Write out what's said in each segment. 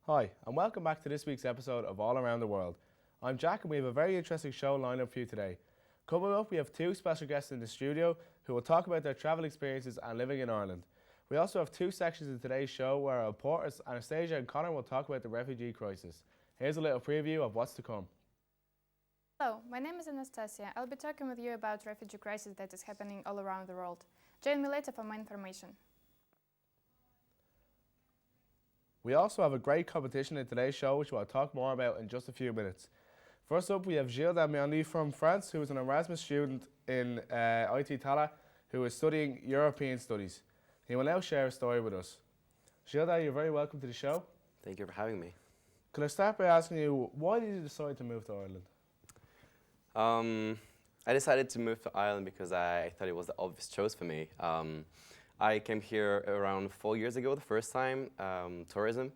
Hi, and welcome back to this week's episode of All Around the World. I'm Jack, and we have a very interesting show lined up for you today. Coming up, we have two special guests in the studio who will talk about their travel experiences and living in Ireland. We also have two sections in today's show where our reporters Anastasia and Connor will talk about the refugee crisis. Here's a little preview of what's to come. Hello, my name is Anastasia. I'll be talking with you about refugee crisis that is happening all around the world. Join me later for more information. We also have a great competition in today's show, which we'll talk more about in just a few minutes. First up, we have Gilles Damiani from France, who is an Erasmus student in IT Tala, who is studying European studies. He will now share a story with us. Gilles, you're very welcome to the show. Thank you for having me. Could I start by asking you, why did you decide to move to Ireland? I decided to move to Ireland because I thought it was the obvious choice for me. I came here around 4 years ago the first time, tourism,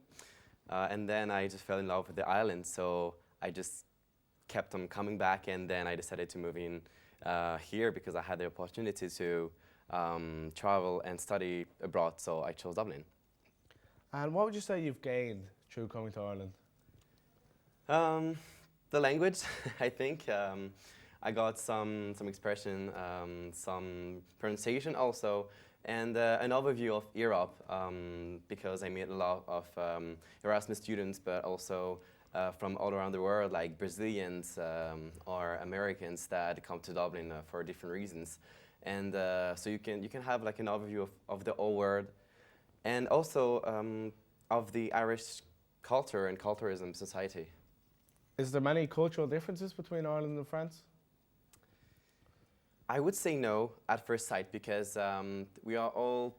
and then I just fell in love with the island, so I just kept on coming back, and then I decided to move in here because I had the opportunity to travel and study abroad, so I chose Dublin. And what would you say you've gained through coming to Ireland? The language, I think. I got some expression, some pronunciation also, and an overview of Europe because I met a lot of Erasmus students, but also from all around the world, like Brazilians or Americans that come to Dublin for different reasons. And so you can have like an overview of the whole world, and also of the Irish culture and culturism society. Is there many cultural differences between Ireland and France? I would say no at first sight because we are all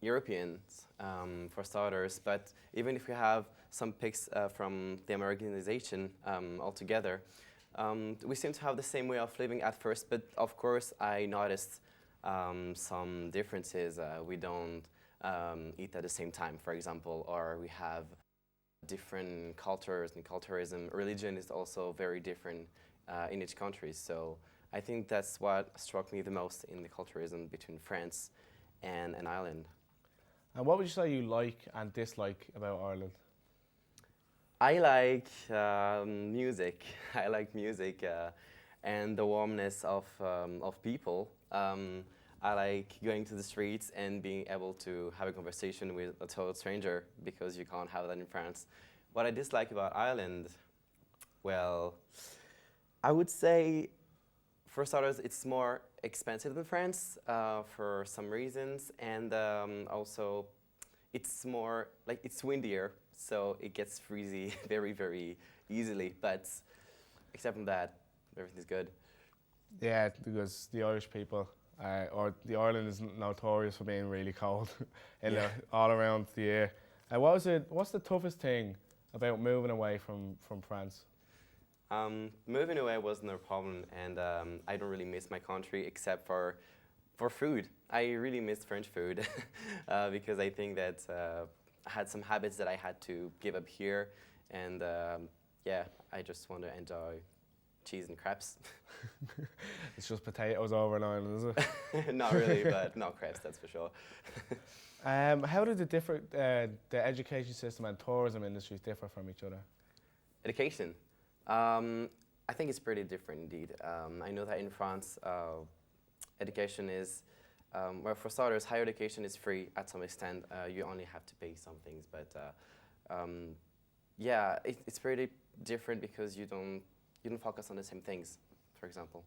Europeans for starters, but even if we have some picks from the Americanization altogether, we seem to have the same way of living at first, but of course I noticed some differences. We don't eat at the same time, for example, or we have different cultures and culturism. Religion is also very different in each country, so I think that's what struck me the most in the culturism between France and Ireland. And what would you say you like and dislike about Ireland? I like music. I like music and the warmness of people. I like going to the streets and being able to have a conversation with a total stranger because you can't have that in France. What I dislike about Ireland, well, I would say, for starters, it's more expensive than France for some reasons, and also it's more like it's windier, so it gets freezy very, very easily. But except from that, everything's good. Yeah, because the Irish people, or the Ireland is notorious for being really cold all around the year. What's the toughest thing about moving away from France? Moving away was no problem, and I don't really miss my country except for food. I really miss French food because I think that I had some habits that I had to give up here, and yeah, I just want to enjoy cheese and crepes. It's just potatoes over in Ireland, is it? Not really, but not crepes, that's for sure. How do the education system and tourism industries differ from each other? Education. I think it's pretty different indeed. I know that in France, education is, well, for starters, higher education is free at some extent. You only have to pay some things, but yeah, it's pretty different because you don't focus on the same things, for example.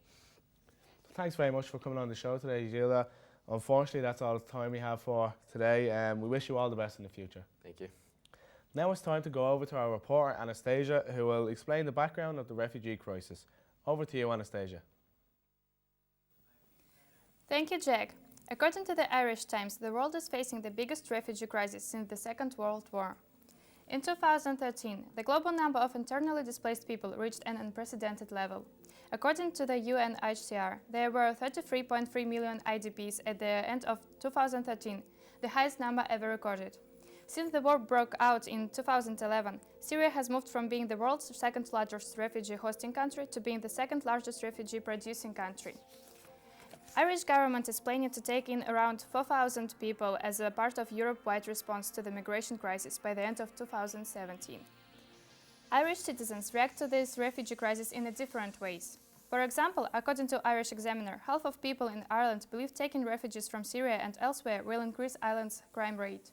Thanks very much for coming on the show today, Gilles. Unfortunately, that's all the time we have for today. We wish you all the best in the future. Thank you. Now it's time to go over to our reporter, Anastasia, who will explain the background of the refugee crisis. Over to you, Anastasia. Thank you, Jack. According to the Irish Times, the world is facing the biggest refugee crisis since the Second World War. In 2013, the global number of internally displaced people reached an unprecedented level. According to the UNHCR, there were 33.3 million IDPs at the end of 2013, the highest number ever recorded. Since the war broke out in 2011, Syria has moved from being the world's second largest refugee hosting country to being the second largest refugee producing country. Irish government is planning to take in around 4,000 people as a part of Europe-wide response to the migration crisis by the end of 2017. Irish citizens react to this refugee crisis in different ways. For example, according to Irish Examiner, half of people in Ireland believe taking refugees from Syria and elsewhere will increase Ireland's crime rate.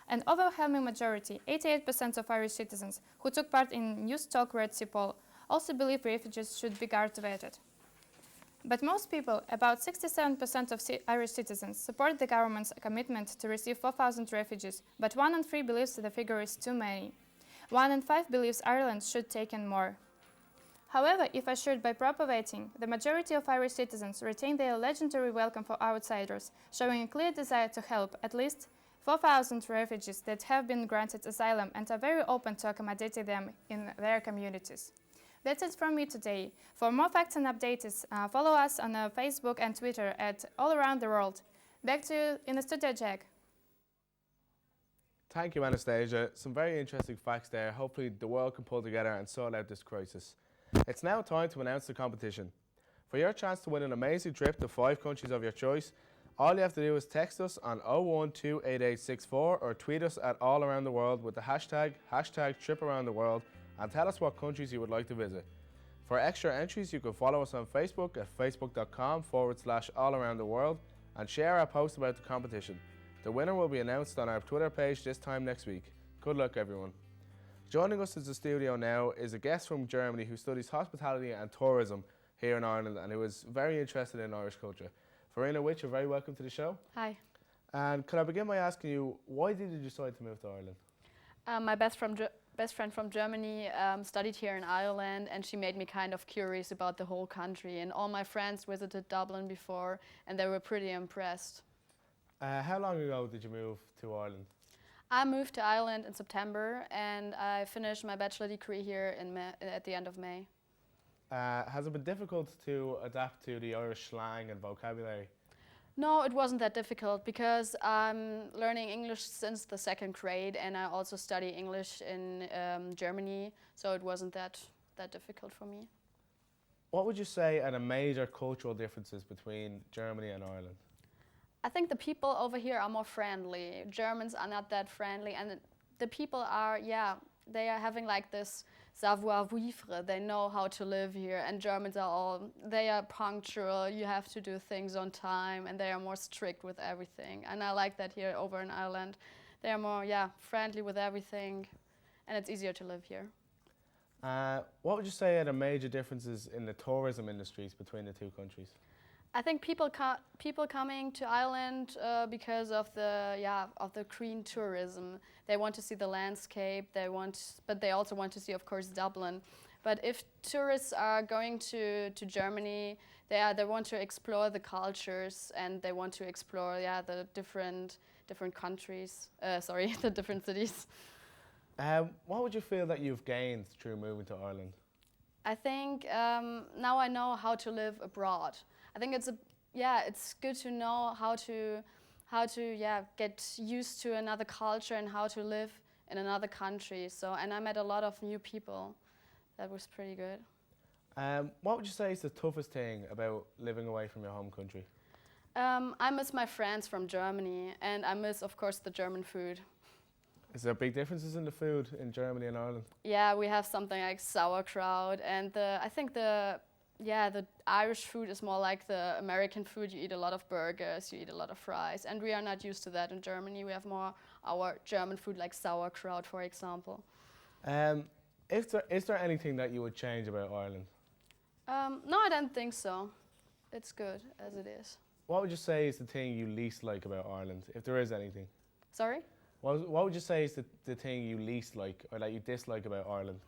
An overwhelming majority, 88% of Irish citizens who took part in News Talk Red Sea poll, also believe refugees should be guard vetted. But most people, about 67% of Irish citizens, support the government's commitment to receive 4,000 refugees, but 1 in 3 believes the figure is too many. 1 in 5 believes Ireland should take in more. However, if assured by proper vetting, the majority of Irish citizens retain their legendary welcome for outsiders, showing a clear desire to help at least 4,000 refugees that have been granted asylum and are very open to accommodating them in their communities. That's it from me today. For more facts and updates, follow us on Facebook and Twitter at All Around the World. Back to you in the studio, Jack. Thank you, Anastasia. Some very interesting facts there. Hopefully the world can pull together and sort out this crisis. It's now time to announce the competition. For your chance to win an amazing trip to 5 countries of your choice, all you have to do is text us on 0128864 or tweet us at All Around the World with the hashtag #TripAroundTheWorld and tell us what countries you would like to visit. For extra entries, you can follow us on Facebook at facebook.com/allaroundtheworld and share our post about the competition. The winner will be announced on our Twitter page this time next week. Good luck, everyone. Joining us in the studio now is a guest from Germany who studies hospitality and tourism here in Ireland and who is very interested in Irish culture. Verena Witch, you're very welcome to the show. Hi. And could I begin by asking you, why did you decide to move to Ireland? My best friend from Germany studied here in Ireland, and she made me kind of curious about the whole country. And all my friends visited Dublin before, and they were pretty impressed. How long ago did you move to Ireland? I moved to Ireland in September, and I finished my bachelor degree here at the end of May. Has it been difficult to adapt to the Irish slang and vocabulary? No, it wasn't that difficult because I'm learning English since the 2nd grade, and I also study English in Germany, so it wasn't that difficult for me. What would you say are the major cultural differences between Germany and Ireland? I think the people over here are more friendly. Germans are not that friendly, and the people are, they are having like this savoir-vivre. They know how to live here, and Germans they are punctual. You have to do things on time, and they are more strict with everything. And I like that here over in Ireland. They are more, friendly with everything, and it's easier to live here. What would you say are the major differences in the tourism industries between the two countries? I think people coming to Ireland because of the green tourism. They want to see the landscape. But they also want to see, of course, Dublin. But if tourists are going to Germany, they want to explore the cultures, and they want to explore the different countries. The different cities. What would you feel that you've gained through moving to Ireland? I think now I know how to live abroad. I think it's good to know how to get used to another culture and how to live in another country. And I met a lot of new people. That was pretty good. What would you say is the toughest thing about living away from your home country? I miss my friends from Germany, and I miss, of course, the German food. Is there big differences in the food in Germany and Ireland? Yeah, we have something like sauerkraut, and I think the Irish food is more like the American food. You eat a lot of burgers, you eat a lot of fries, and we are not used to that in Germany. We have more our German food like sauerkraut, for example. Is there anything that you would change about Ireland? No, I don't think so. It's good as it is. What would you say is the thing you least like about Ireland, if there is anything? Sorry? What would you say is the thing you least like or that you dislike about Ireland?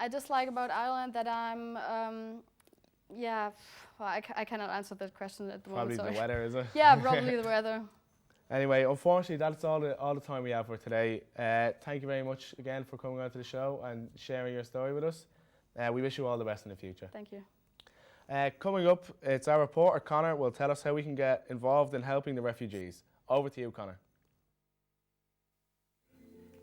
I dislike about Ireland that I cannot answer that question at the moment. Probably the weather, is it? Yeah, probably the weather. Anyway, unfortunately, that's all the time we have for today. Thank you very much again for coming on to the show and sharing your story with us. We wish you all the best in the future. Thank you. Coming up, it's our reporter Connor will tell us how we can get involved in helping the refugees. Over to you, Connor.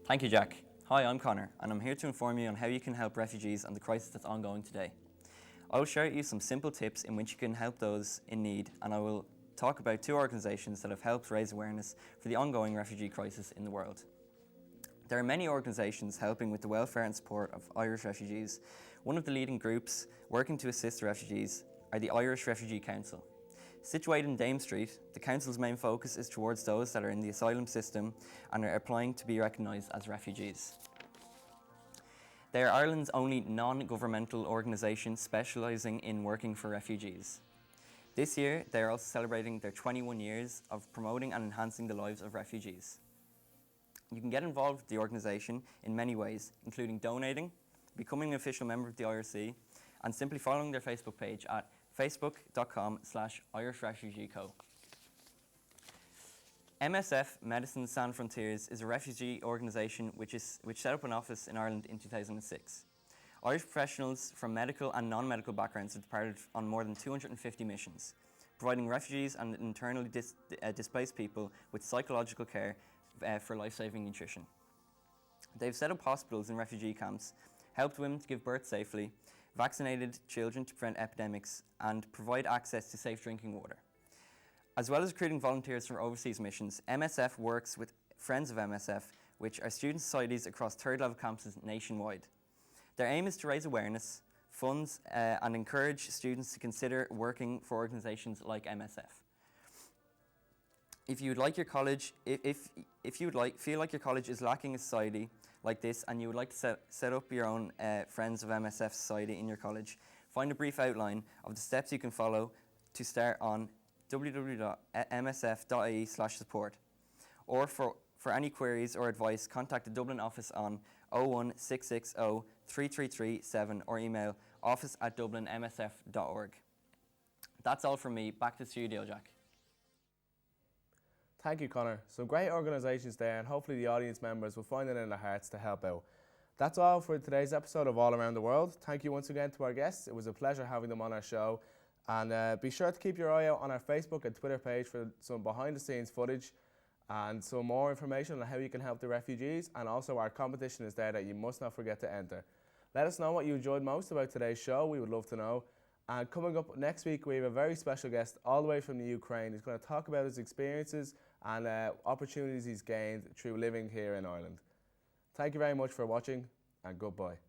Thank you, Jack. Hi, I'm Connor, and I'm here to inform you on how you can help refugees and the crisis that's ongoing today. I will share with you some simple tips in which you can help those in need, and I will talk about 2 organisations that have helped raise awareness for the ongoing refugee crisis in the world. There are many organisations helping with the welfare and support of Irish refugees. One of the leading groups working to assist the refugees are the Irish Refugee Council. Situated in Dame Street, the Council's main focus is towards those that are in the asylum system and are applying to be recognised as refugees. They are Ireland's only non-governmental organisation specialising in working for refugees. This year, they are also celebrating their 21 years of promoting and enhancing the lives of refugees. You can get involved with the organisation in many ways, including donating, becoming an official member of the IRC, and simply following their Facebook page at facebook.com/Irish Refugee Co. MSF Médecins Sans Frontières is a refugee organisation which set up an office in Ireland in 2006. Irish professionals from medical and non-medical backgrounds have departed on more than 250 missions, providing refugees and internally displaced people with psychological care for life-saving nutrition. They've set up hospitals in refugee camps, helped women to give birth safely, vaccinated children to prevent epidemics, and provide access to safe drinking water. As well as recruiting volunteers for overseas missions, MSF works with Friends of MSF, which are student societies across third-level campuses nationwide. Their aim is to raise awareness, funds, and encourage students to consider working for organisations like MSF. If you would like your college, feel like your college is lacking a society like this, and you would like to set up your own Friends of MSF society in your college, find a brief outline of the steps you can follow to start on www.msf.ie/support. Or for any queries or advice, contact the Dublin office on 01660 333 7 or email office@dublinmsf.org. That's all from me. Back to the studio, Jack. Thank you, Connor. Some great organisations there, and hopefully the audience members will find it in their hearts to help out. That's all for today's episode of All Around the World. Thank you once again to our guests. It was a pleasure having them on our show. And be sure to keep your eye out on our Facebook and Twitter page for some behind-the-scenes footage and some more information on how you can help the refugees. And also our competition is there that you must not forget to enter. Let us know what you enjoyed most about today's show. We would love to know. And coming up next week, we have a very special guest all the way from the Ukraine. He's going to talk about his experiences and opportunities he's gained through living here in Ireland. Thank you very much for watching, and goodbye.